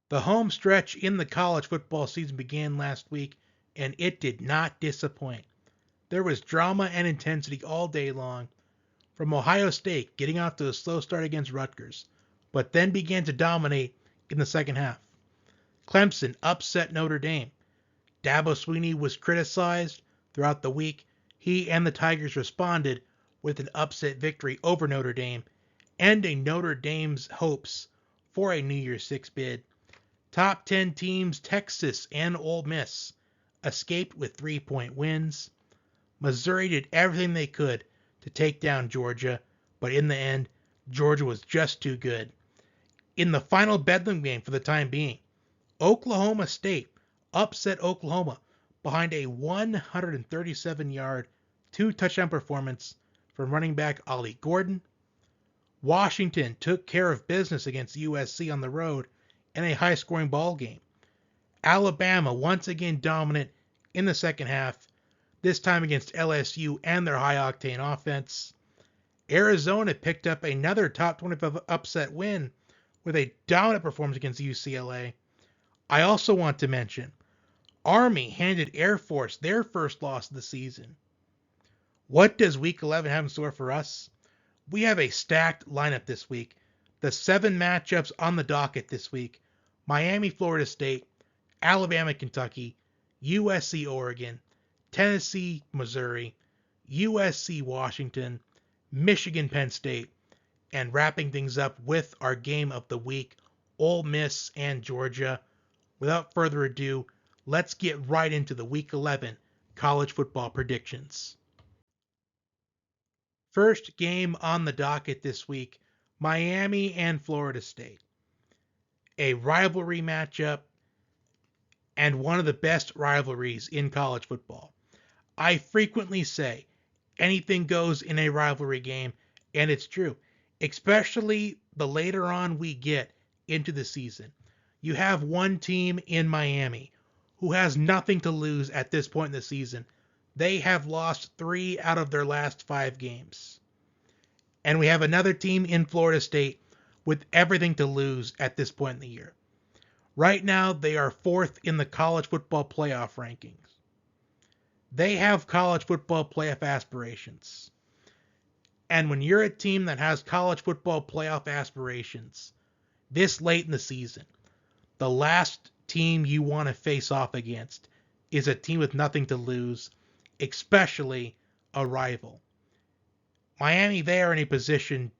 The home stretch in the college football season began last week, and it did not disappoint. There was drama and intensity all day long, from Ohio State getting off to a slow start against Rutgers, but then began to dominate in the second half. Clemson upset Notre Dame. Dabo Swinney was criticized throughout the week. He and the Tigers responded with an upset victory over Notre Dame, ending Notre Dame's hopes for a New Year's Six bid. Top 10 teams, Texas and Ole Miss, escaped with 3-point wins. Missouri did everything they could to take down Georgia, but in the end, Georgia was just too good. In the final Bedlam game for the time being, Oklahoma State upset Oklahoma behind a 137-yard, two-touchdown performance from running back Ollie Gordon. Washington took care of business against USC on the road in a high-scoring ball game. Alabama once again dominant in the second half, this time against LSU and their high-octane offense. Arizona picked up another top 25 upset win with a dominant performance against UCLA. I also want to mention, Army handed Air Force their first loss of the season. What does Week 11 have in store for us? We have a stacked lineup this week. The 7 matchups on the docket this week: Miami, Florida State, Alabama, Kentucky, USC, Oregon, Tennessee, Missouri, USC, Washington, Michigan, Penn State, and wrapping things up with our game of the week, Ole Miss and Georgia. Without further ado, let's get right into the Week 11 college football predictions. First game on the docket this week, Miami and Florida State. A rivalry matchup and one of the best rivalries in college football. I frequently say anything goes in a rivalry game, and it's true, especially the later on we get into the season. You have one team in Miami who has nothing to lose at this point in the season. They have lost 3 out of their last 5 games. And we have another team in Florida State with everything to lose at this point in the year. Right now, they are 4th in the college football playoff rankings. They have college football playoff aspirations. And when you're a team that has college football playoff aspirations this late in the season, the last team you want to face off against is a team with nothing to lose, especially a rival. Miami, they are in a position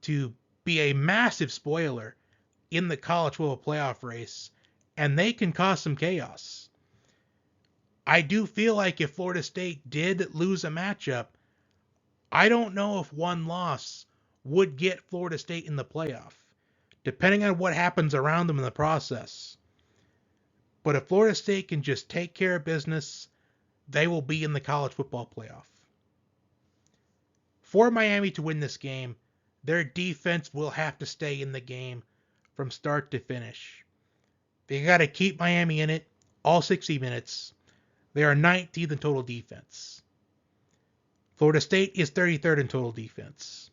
to be a massive spoiler in the college football playoff race, and they can cause some chaos. I do feel like if Florida State did lose a matchup, I don't know if one loss would get Florida State in the playoff, depending on what happens around them in the process. But if Florida State can just take care of business, they will be in the college football playoff. For Miami to win this game, their defense will have to stay in the game from start to finish. They got to keep Miami in it all 60 minutes. They are 19th in total defense. Florida State is 33rd in total defense.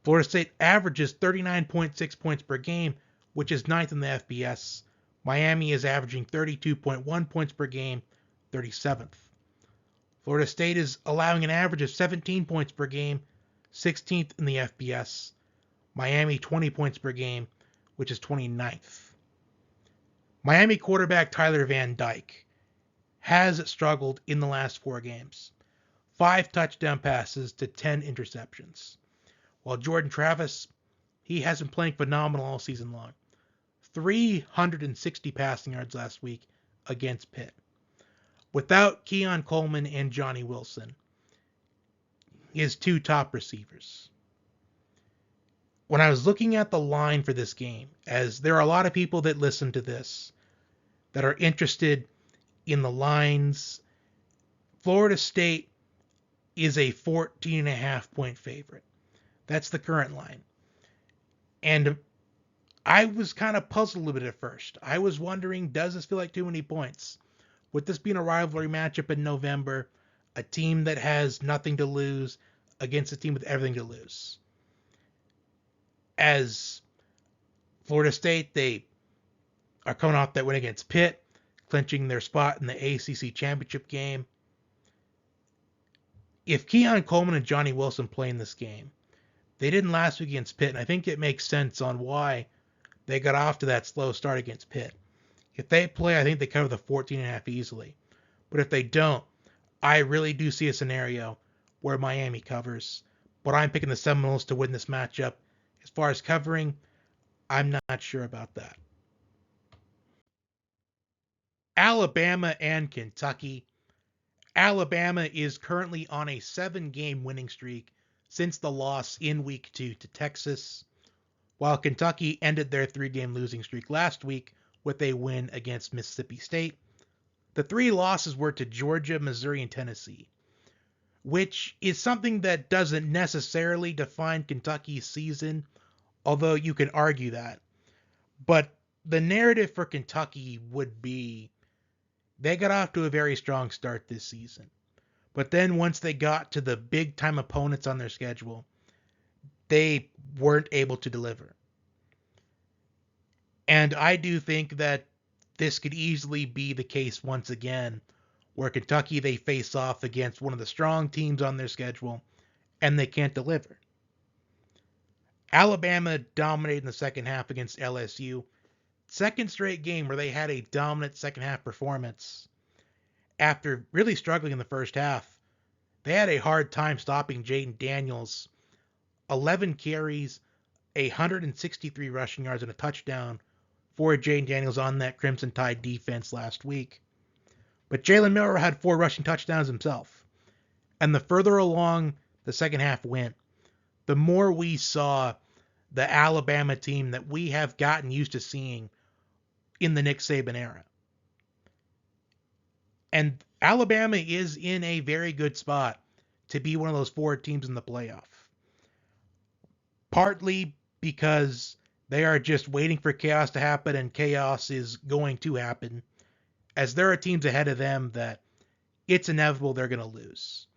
Florida State averages 39.6 points per game, which is 9th in the FBS. Miami is averaging 32.1 points per game, 37th. Florida State is allowing an average of 17 points per game, 16th in the FBS. Miami 20 points per game, which is 29th. Miami quarterback Tyler Van Dyke has struggled in the last 4 games. 5 touchdown passes to 10 interceptions. While Jordan Travis, he has been playing phenomenal all season long. 360 passing yards last week against Pitt. Without Keon Coleman and Johnny Wilson, his 2 top receivers. When I was looking at the line for this game, as there are a lot of people that listen to this that are interested in the lines, Florida State is a 14.5 point favorite. That's the current line. And I was kind of puzzled a little bit at first. I was wondering, does this feel like too many points? With this being a rivalry matchup in November, a team that has nothing to lose against a team with everything to lose. As Florida State, they are coming off that win against Pitt, clinching their spot in the ACC championship game. If Keon Coleman and Johnny Wilson play in this game, they didn't last week against Pitt, and I think it makes sense on why they got off to that slow start against Pitt. If they play, I think they cover the 14.5 easily. But if they don't, I really do see a scenario where Miami covers. But I'm picking the Seminoles to win this matchup. As far as covering, I'm not sure about that. Alabama and Kentucky. Alabama is currently on a 7-game winning streak since the loss in week 2 to Texas, while Kentucky ended their 3-game losing streak last week with a win against Mississippi State. The 3 losses were to Georgia, Missouri, and Tennessee, which is something that doesn't necessarily define Kentucky's season, although you can argue that. But the narrative for Kentucky would be they got off to a very strong start this season. But then once they got to the big-time opponents on their schedule, they weren't able to deliver. And I do think that this could easily be the case once again, where Kentucky, they face off against one of the strong teams on their schedule, and they can't deliver. Alabama dominated in the second half against LSU. Second straight game where they had a dominant second half performance. After really struggling in the first half, they had a hard time stopping Jaden Daniels. 11 carries, 163 rushing yards, and a touchdown for Jaden Daniels on that Crimson Tide defense last week. But Jalen Milroe had 4 rushing touchdowns himself. And the further along the second half went, the more we saw the Alabama team that we have gotten used to seeing in the Nick Saban era. And Alabama is in a very good spot to be one of those 4 teams in the playoff. Partly because they are just waiting for chaos to happen, and chaos is going to happen, as there are teams ahead of them that it's inevitable they're going to lose.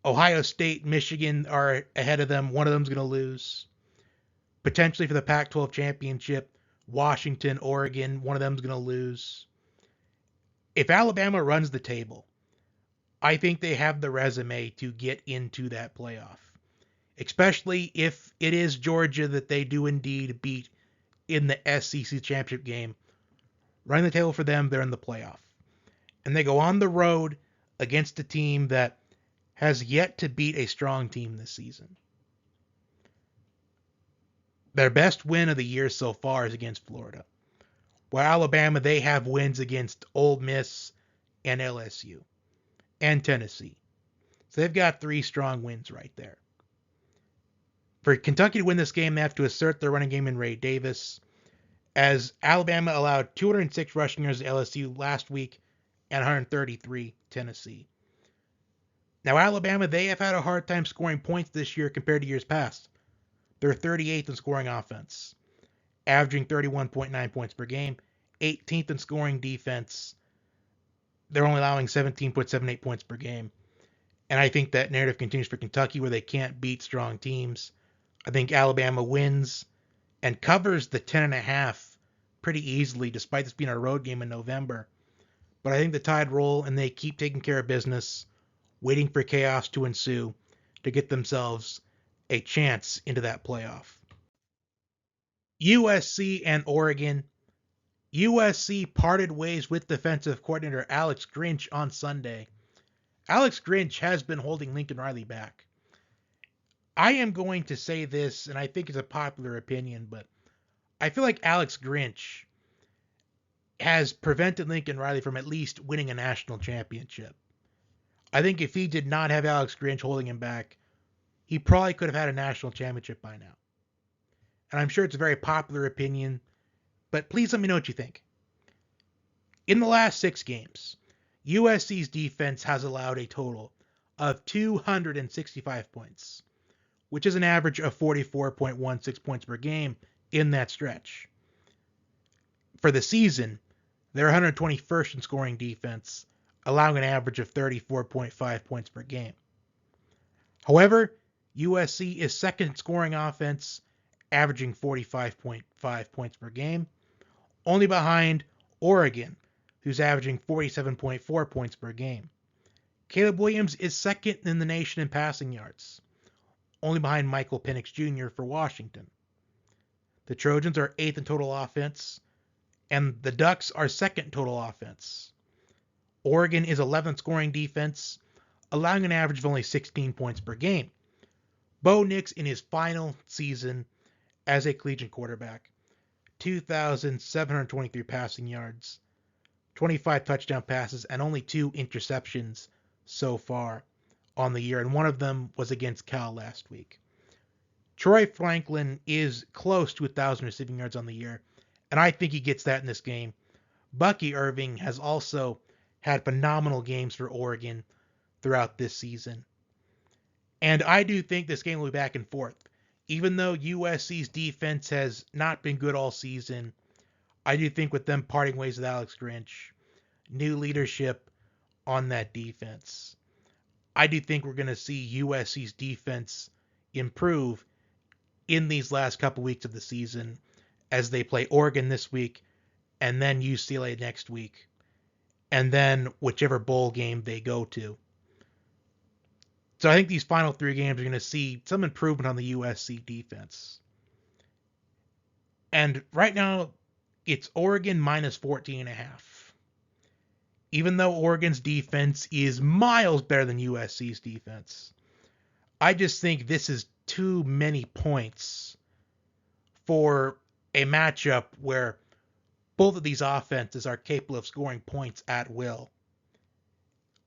Ohio State, Michigan are ahead of them. One of them's going to lose. Potentially for the Pac-12 championship, Washington, Oregon, one of them's going to lose. If Alabama runs the table, I think they have the resume to get into that playoff. Especially if it is Georgia that they do indeed beat in the SEC championship game. Running the table for them, they're in the playoff. And they go on the road against a team that has yet to beat a strong team this season. Their best win of the year so far is against Florida. While Alabama, they have wins against Ole Miss and LSU and Tennessee. So they've got 3 strong wins right there. For Kentucky to win this game, they have to assert their running game in Ray Davis, as Alabama allowed 206 rushing yards to LSU last week and 133 Tennessee. Now, Alabama, they have had a hard time scoring points this year compared to years past. They're 38th in scoring offense, averaging 31.9 points per game, 18th in scoring defense. They're only allowing 17.78 points per game. And I think that narrative continues for Kentucky, where they can't beat strong teams. I think Alabama wins and covers the 10.5 pretty easily, despite this being a road game in November. But I think the Tide roll, and they keep taking care of business, waiting for chaos to ensue to get themselves a chance into that playoff. USC and Oregon. USC parted ways with defensive coordinator Alex Grinch on Sunday. Alex Grinch has been holding Lincoln Riley back. I am going to say this, and I think it's a popular opinion, but I feel like Alex Grinch has prevented Lincoln Riley from at least winning a national championship. I think if he did not have Alex Grinch holding him back, he probably could have had a national championship by now. And I'm sure it's a very popular opinion, but please let me know what you think. In the last 6 games, USC's defense has allowed a total of 265 points, which is an average of 44.16 points per game in that stretch. For the season, they're 121st in scoring defense, allowing an average of 34.5 points per game. However, USC is second in scoring offense, averaging 45.5 points per game, only behind Oregon, who's averaging 47.4 points per game. Caleb Williams is second in the nation in passing yards, only behind Michael Penix Jr. for Washington. The Trojans are 8th in total offense, and the Ducks are 2nd in total offense. Oregon is 11th scoring defense, allowing an average of only 16 points per game. Bo Nix in his final season as a collegiate quarterback, 2,723 passing yards, 25 touchdown passes, and only 2 interceptions so far on the year, and one of them was against Cal last week. Troy Franklin is close to 1,000 receiving yards on the year, and I think he gets that in this game. Bucky Irving has also had phenomenal games for Oregon throughout this season. And I do think this game will be back and forth. Even though USC's defense has not been good all season, I do think with them parting ways with Alex Grinch, new leadership on that defense, I do think we're going to see USC's defense improve in these last couple weeks of the season as they play Oregon this week and then UCLA next week, and then whichever bowl game they go to. So I think these final 3 games are going to see some improvement on the USC defense. And right now, it's Oregon minus 14.5. Even though Oregon's defense is miles better than USC's defense, I just think this is too many points for a matchup where both of these offenses are capable of scoring points at will.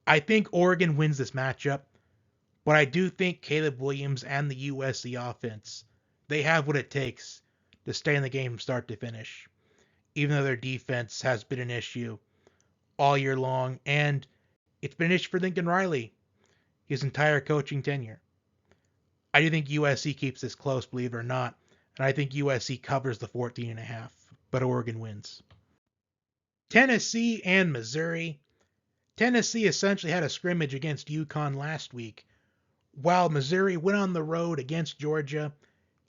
I think Oregon wins this matchup, but I do think Caleb Williams and the USC offense, they have what it takes to stay in the game from start to finish, even though their defense has been an issue all year long, and it's been an issue for Lincoln Riley his entire coaching tenure. I do think USC keeps this close, believe it or not, and I think USC covers the 14.5, but Oregon wins. Tennessee and Missouri. Tennessee essentially had a scrimmage against UConn last week, while Missouri went on the road against Georgia,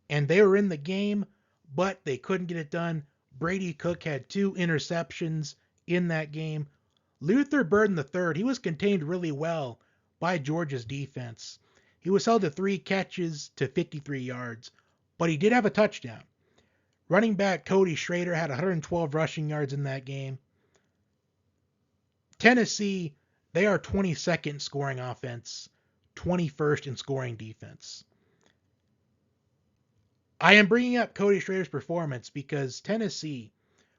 and they were in the game, but they couldn't get it done. Brady Cook had 2 interceptions in that game. Luther Burden III, he was contained really well by Georgia's defense. He was held to 3 catches to 53 yards, but he did have a touchdown. Running back Cody Schrader had 112 rushing yards in that game. Tennessee, they are 22nd in scoring offense, 21st in scoring defense. I am bringing up Cody Schrader's performance because Tennessee,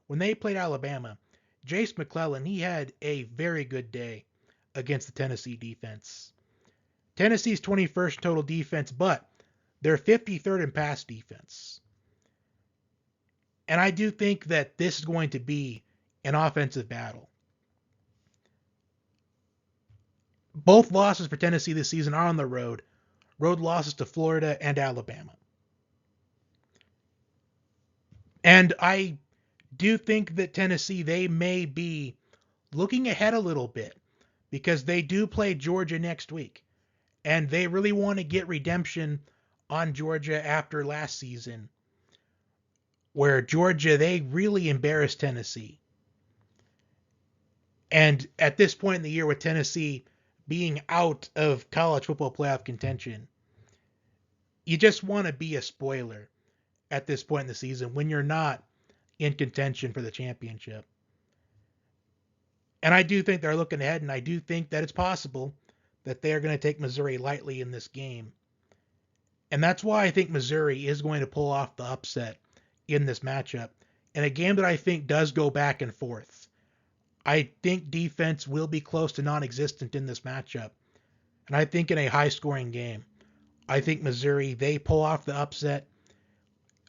when they played Alabama, Jace McClellan, he had a very good day against the Tennessee defense. Tennessee's 21st total defense, but they're 53rd in pass defense. And I do think that this is going to be an offensive battle. Both losses for Tennessee this season are on the road. Road losses to Florida and Alabama. And I do think that Tennessee, they may be looking ahead a little bit because they do play Georgia next week. And they really want to get redemption on Georgia after last season, where Georgia, they really embarrassed Tennessee. And at this point in the year with Tennessee being out of college football playoff contention, you just want to be a spoiler at this point in the season when you're not in contention for the championship. And I do think they're looking ahead, and I do think that it's possible that they are going to take Missouri lightly in this game. And that's why I think Missouri is going to pull off the upset in this matchup. In a game that I think does go back and forth. I think defense will be close to non-existent in this matchup. And I think in a high-scoring game, I think Missouri, they pull off the upset.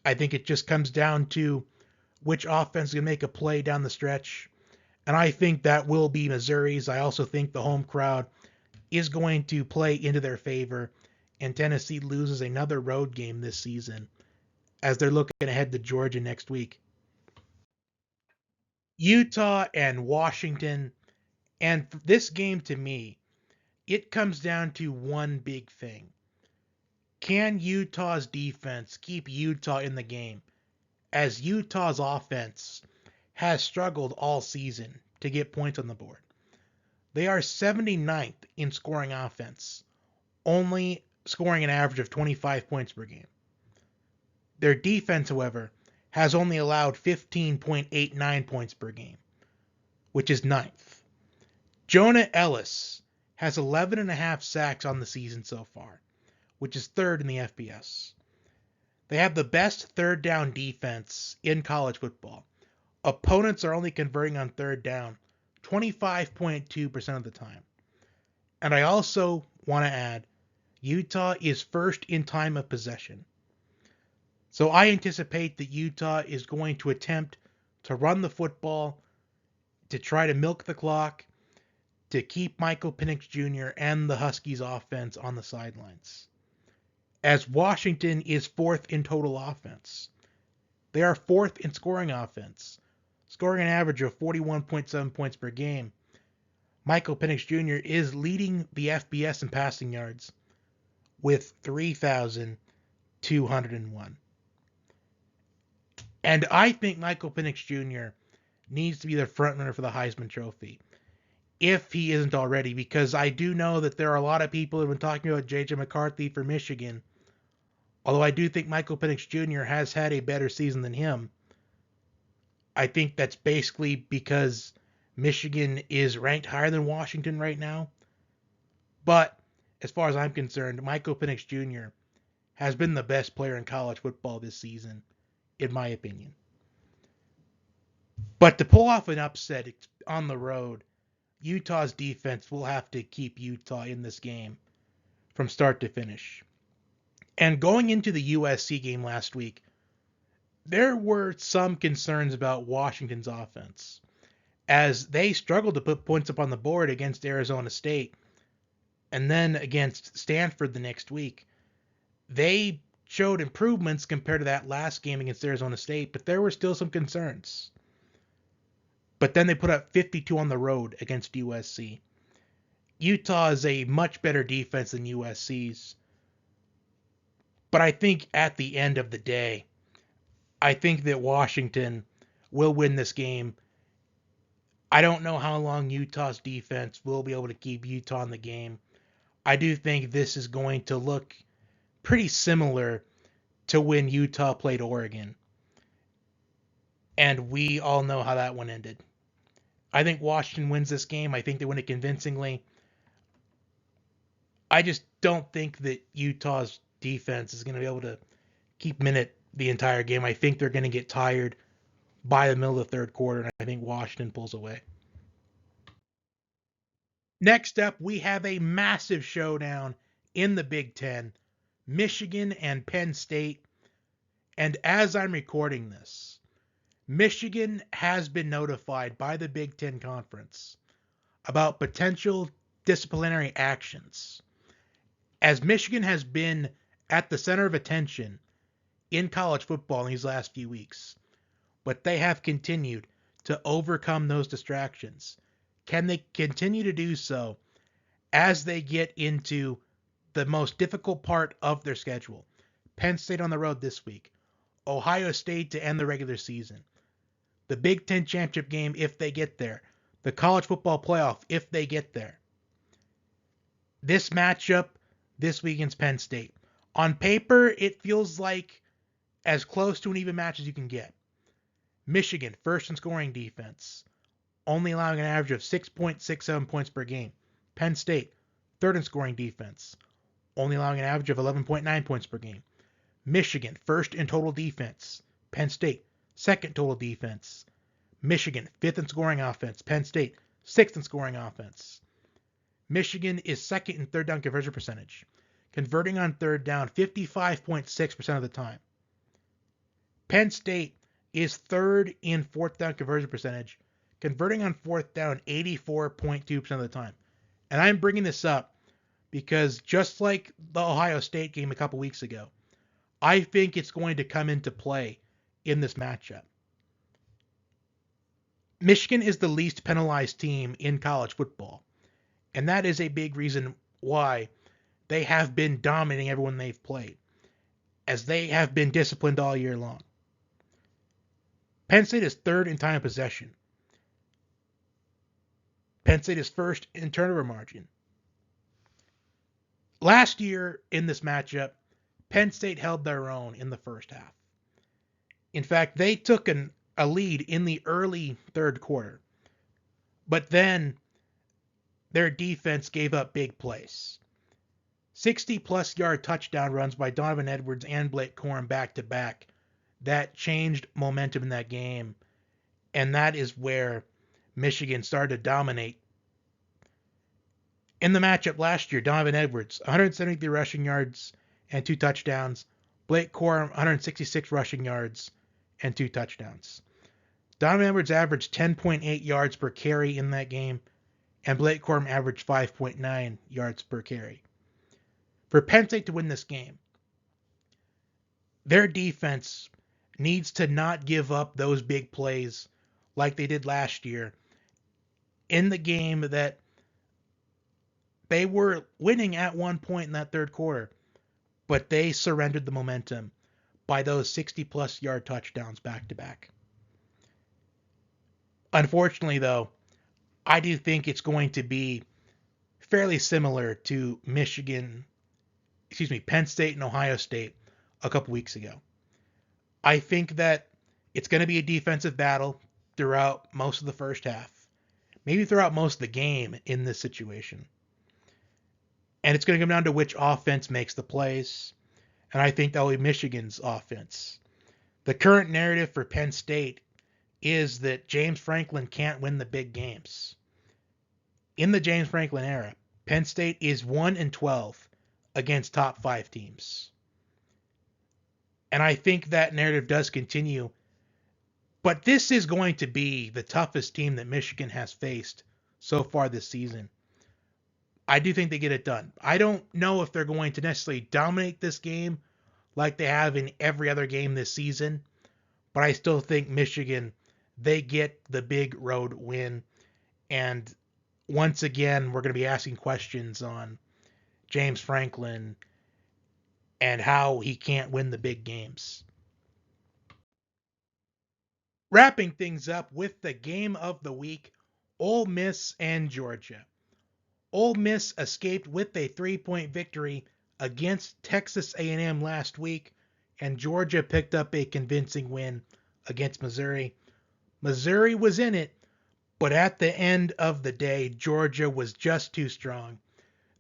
I think it just comes down to which offense is going to make a play down the stretch. And I think that will be Missouri's. I also think the home crowd is going to play into their favor, and Tennessee loses another road game this season as they're looking ahead to Georgia next week. Utah and Washington, and this game to me, it comes down to one big thing. Can Utah's defense keep Utah in the game, as Utah's offense has struggled all season to get points on the board? They are 79th in scoring offense, only scoring an average of 25 points per game. Their defense, however, has only allowed 15.89 points per game, which is ninth. Jonah Ellis has 11.5 sacks on the season so far, which is third in the FBS. They have the best third down defense in college football. Opponents are only converting on third down 25.2% of the time. And I also want to add, Utah is first in time of possession. So I anticipate that Utah is going to attempt to run the football, to try to milk the clock, to keep Michael Penix Jr. and the Huskies offense on the sidelines. As Washington is fourth in total offense. They are fourth in scoring offense, scoring an average of 41.7 points per game. Michael Penix Jr. is leading the FBS in passing yards with 3,201. And I think Michael Penix Jr. needs to be the frontrunner for the Heisman Trophy, if he isn't already, because I do know that there are a lot of people who have been talking about J.J. McCarthy for Michigan. Although I do think Michael Penix Jr. has had a better season than him. I think that's basically because Michigan is ranked higher than Washington right now. But as far as I'm concerned, Michael Penix Jr. has been the best player in college football this season, in my opinion. But to pull off an upset on the road, Utah's defense will have to keep Utah in this game from start to finish. And going into the USC game last week, there were some concerns about Washington's offense, as they struggled to put points up on the board against Arizona State, and then against Stanford the next week. They showed improvements compared to that last game against Arizona State, but there were still some concerns. But then they put up 52 on the road against USC. Utah is a much better defense than USC's. But I think at the end of the day, I think that Washington will win this game. I don't know how long Utah's defense will be able to keep Utah in the game. I do think this is going to look pretty similar to when Utah played Oregon. And we all know how that one ended. I think Washington wins this game. I think they win it convincingly. I just don't think that Utah's defense is going to be able to keep them in it the entire game. I think they're going to get tired by the middle of the third quarter, and I think Washington pulls away. Next up, we have a massive showdown in the Big Ten, Michigan and Penn State. And as I'm recording this, Michigan has been notified by the Big Ten Conference about potential disciplinary actions, as Michigan has been at the center of attention in college football in these last few weeks. But they have continued to overcome those distractions. Can they continue to do so as they get into the most difficult part of their schedule? Penn State on the road this week. Ohio State to end the regular season. The Big Ten championship game if they get there. The college football playoff if they get there. This matchup this week against Penn State. On paper, it feels like as close to an even match as you can get. Michigan, first in scoring defense, only allowing an average of 6.67 points per game. Penn State, third in scoring defense, only allowing an average of 11.9 points per game. Michigan, first in total defense. Penn State, second total defense. Michigan, fifth in scoring offense. Penn State, sixth in scoring offense. Michigan is second in third down conversion percentage, converting on third down 55.6% of the time. Penn State is third in fourth down conversion percentage, converting on fourth down 84.2% of the time. And I'm bringing this up because just like the Ohio State game a couple weeks ago, I think it's going to come into play in this matchup. Michigan is the least penalized team in college football, and that is a big reason why they have been dominating everyone they've played, as they have been disciplined all year long. Penn State is third in time of possession. Penn State is first in turnover margin. Last year in this matchup, Penn State held their own in the first half. In fact, they took a lead in the early third quarter, but then their defense gave up big plays. 60-plus yard touchdown runs by Donovan Edwards and Blake Corum back-to-back. That changed momentum in that game, and that is where Michigan started to dominate. In the matchup last year, Donovan Edwards, 173 rushing yards and 2 touchdowns. Blake Corum, 166 rushing yards and 2 touchdowns. Donovan Edwards averaged 10.8 yards per carry in that game, and Blake Corum averaged 5.9 yards per carry. For Penn State to win this game, their defense needs to not give up those big plays like they did last year in the game that they were winning at one point in that third quarter, but they surrendered the momentum by those 60-plus yard touchdowns back-to-back. Unfortunately, though, I do think it's going to be fairly similar to Penn State and Ohio State a couple weeks ago. I think that it's going to be a defensive battle throughout most of the first half, maybe throughout most of the game in this situation. And it's going to come down to which offense makes the plays, and I think that will be Michigan's offense. The current narrative for Penn State is that James Franklin can't win the big games. In the James Franklin era, Penn State is 1-12 against top 5 teams. And I think that narrative does continue. But this is going to be the toughest team that Michigan has faced so far this season. I do think they get it done. I don't know if they're going to necessarily dominate this game like they have in every other game this season, but I still think Michigan, they get the big road win. And once again, we're going to be asking questions on James Franklin and how he can't win the big games. Wrapping things up with the game of the week, Ole Miss and Georgia. Ole Miss escaped with a 3-point victory against Texas A&M last week, and Georgia picked up a convincing win against Missouri. Missouri was in it, but at the end of the day, Georgia was just too strong.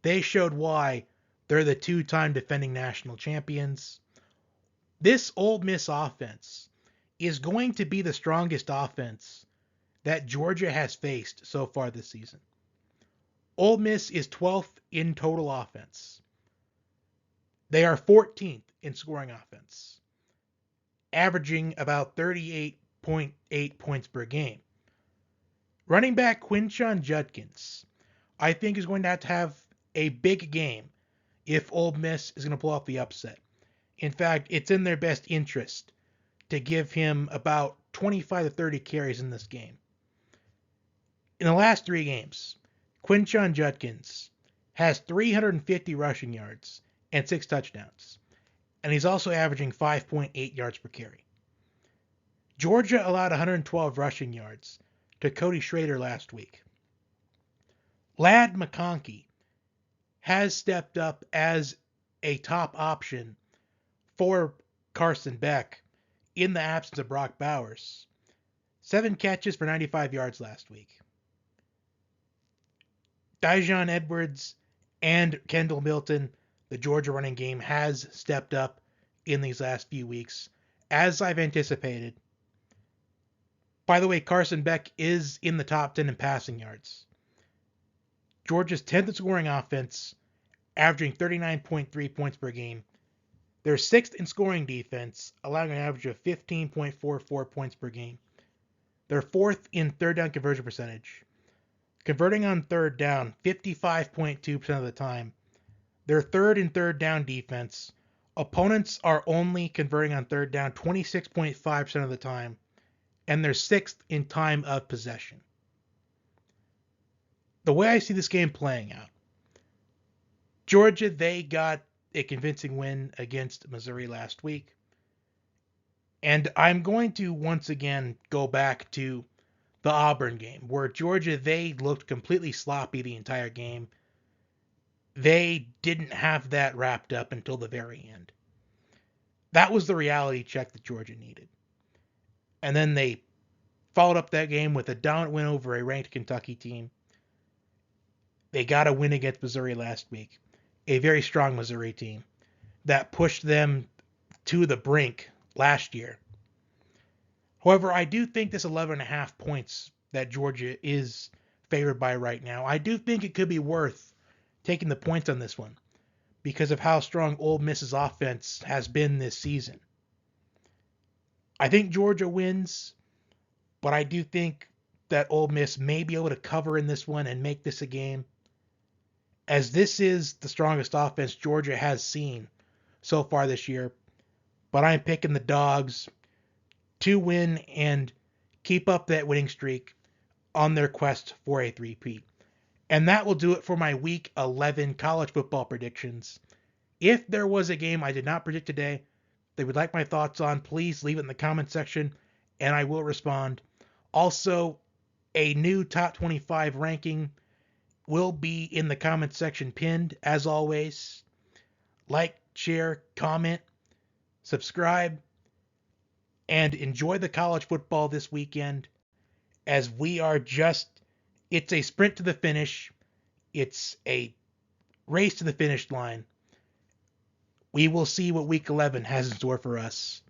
They showed why they're the 2-time defending national champions. This Ole Miss offense is going to be the strongest offense that Georgia has faced so far this season. Ole Miss is 12th in total offense. They are 14th in scoring offense, averaging about 38.8 points per game. Running back Quinshon Judkins, I think, is going to have a big game if Ole Miss is going to pull off the upset. In fact, it's in their best interest to give him about 25 to 30 carries in this game. In the last 3 games, Quinshon Judkins has 350 rushing yards and 6 touchdowns, and he's also averaging 5.8 yards per carry. Georgia allowed 112 rushing yards to Cody Schrader last week. Ladd McConkey has stepped up as a top option for Carson Beck in the absence of Brock Bowers. 7 catches for 95 yards last week. Dijon Edwards and Kendall Milton, the Georgia running game, has stepped up in these last few weeks, as I've anticipated. By the way, Carson Beck is in the top 10 in passing yards. Georgia's 10th in scoring offense, averaging 39.3 points per game. They're 6th in scoring defense, allowing an average of 15.44 points per game. They're 4th in third down conversion percentage, converting on third down 55.2% of the time. They're 3rd in third down defense. Opponents are only converting on third down 26.5% of the time, and they're 6th in time of possession. The way I see this game playing out, Georgia, they got a convincing win against Missouri last week. And I'm going to once again go back to the Auburn game, where Georgia, they looked completely sloppy the entire game. They didn't have that wrapped up until the very end. That was the reality check that Georgia needed. And then they followed up that game with a dominant win over a ranked Kentucky team. They got a win against Missouri last week, a very strong Missouri team that pushed them to the brink last year. However, I do think this 11.5 points that Georgia is favored by right now, I do think it could be worth taking the points on this one because of how strong Ole Miss's offense has been this season. I think Georgia wins, but I do think that Ole Miss may be able to cover in this one and make this a game, as this is the strongest offense Georgia has seen so far this year. But I'm picking the Dogs to win and keep up that winning streak on their quest for a three-peat. And that will do it for my Week 11 college football predictions. If there was a game I did not predict today that you would like my thoughts on, please leave it in the comment section and I will respond. Also, a new top 25 ranking will be in the comment section pinned, as always. Like, share, comment, subscribe, and enjoy the college football this weekend, as we are it's a sprint to the finish. It's a race to the finish line. We will see what Week 11 has in store for us.